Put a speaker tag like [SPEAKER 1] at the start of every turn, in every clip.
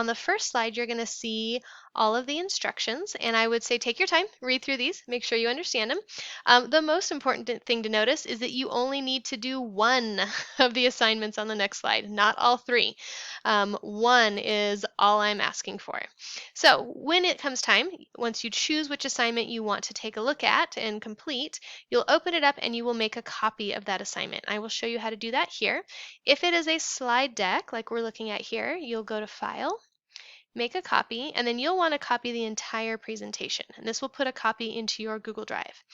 [SPEAKER 1] On the first slide, you're going to see all of the instructions, and I would say take your time, read through these, make sure you understand them. The most important thing to notice is that you only need to do one of the assignments on the next slide, not all three. One is all I'm asking for. So when it comes time, once you choose which assignment you want to take a look at and complete, you'll open it up and you will make a copy of that assignment. I will show you how to do that here. If it is a slide deck, like we're looking at here, you'll go to File, make a copy, and then you'll want to copy the entire presentation. And this will put a copy into your Google Drive.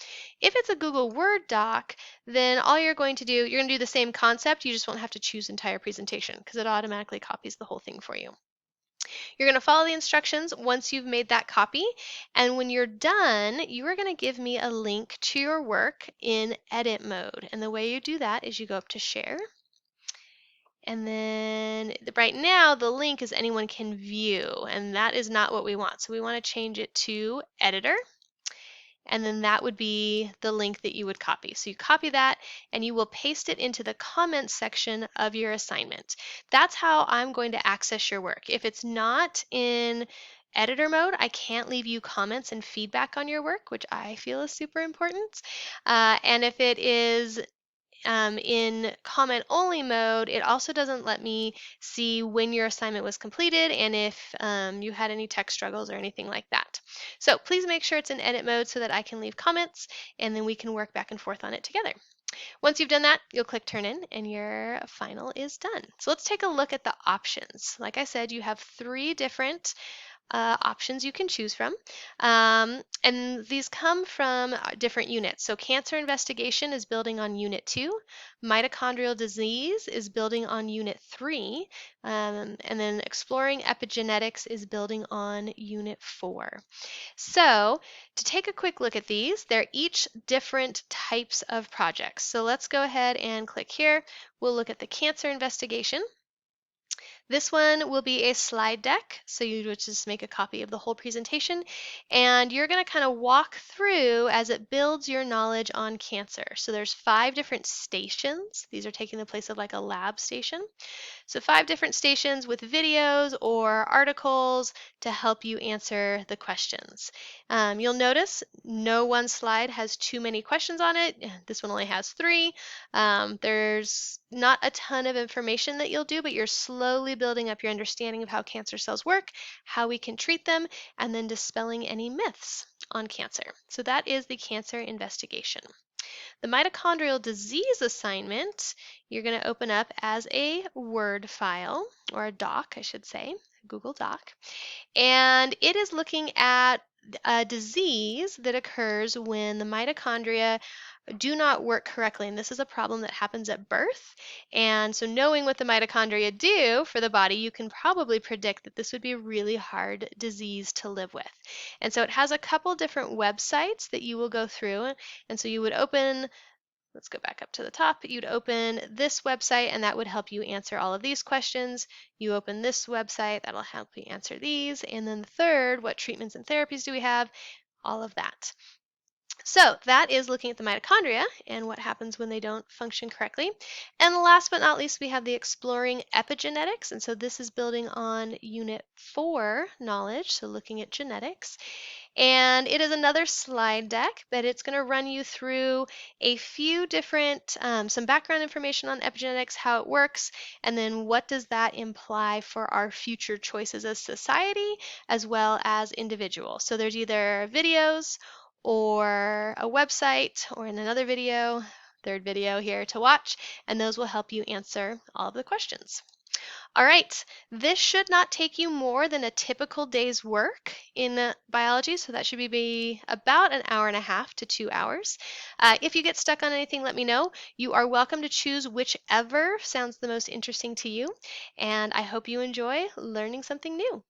[SPEAKER 1] If it's a Google Word doc, then all you're going to do, you're going to do the same concept, you just won't have to choose entire presentation because it automatically copies the whole thing for you. You're going to follow the instructions once you've made that copy, and when you're done, you are going to give me a link to your work in edit mode. And the way you do that is you go up to Share, and then right now the link is anyone can view, and that is not what we want. So we want to change it to editor, and then that would be the link that you would copy. So you copy that and you will paste it into the comments section of your assignment. That's how I'm going to access your work. If it's not in editor mode, I can't leave you comments and feedback on your work, which I feel is super important. And if it is in comment only mode, it also doesn't let me see when your assignment was completed and if you had any tech struggles or anything like that. So please make sure it's in edit mode so that I can leave comments and then we can work back and forth on it together. Once you've done that, you'll click Turn In and your final is done. So let's take a look at the options. Like I said, you have 3 different options you can choose from. And these come from different units. So cancer investigation is building on unit 2, mitochondrial disease is building on unit 3, and then exploring epigenetics is building on unit 4. So to take a quick look at these, they're each different types of projects. So let's go ahead and click here. We'll look at the cancer investigation. This one will be a slide deck, so you would just make a copy of the whole presentation, and you're going to kind of walk through as it builds your knowledge on cancer. So there's 5 different stations. These are taking the place of like a lab station. So 5 different stations with videos or articles to help you answer the questions. You'll notice no one slide has too many questions on it. This one only has 3. There's not a ton of information that you'll do, but you're slowly building up your understanding of how cancer cells work, how we can treat them, and then dispelling any myths on cancer. So that is the cancer investigation. The mitochondrial disease assignment, you're going to open up as a Word file, or a doc, I should say, Google Doc. And it is looking at a disease that occurs when the mitochondria do not work correctly, and this is a problem that happens at birth. And so knowing what the mitochondria do for the body, you can probably predict that this would be a really hard disease to live with. And so it has a couple different websites that you will go through, and so you would open, let's go back up to the top, you'd open this website and that would help you answer all of these questions. You open this website, that'll help you answer these, and then the third, what treatments and therapies do we have, all of that. So that is looking at the mitochondria and what happens when they don't function correctly. And last but not least, we have the exploring epigenetics. And so this is building on unit 4 knowledge, so looking at genetics. And it is another slide deck, but it's going to run you through a few different, some background information on epigenetics, how it works, and then what does that imply for our future choices as society as well as individuals. So there's either videos or a website, or in another video, third video here to watch, and those will help you answer all of the questions. All right, this should not take you more than a typical day's work in biology, so that should be about an hour and a half to 2 hours. If you get stuck on anything, let me know. You are welcome to choose whichever sounds the most interesting to you, and I hope you enjoy learning something new.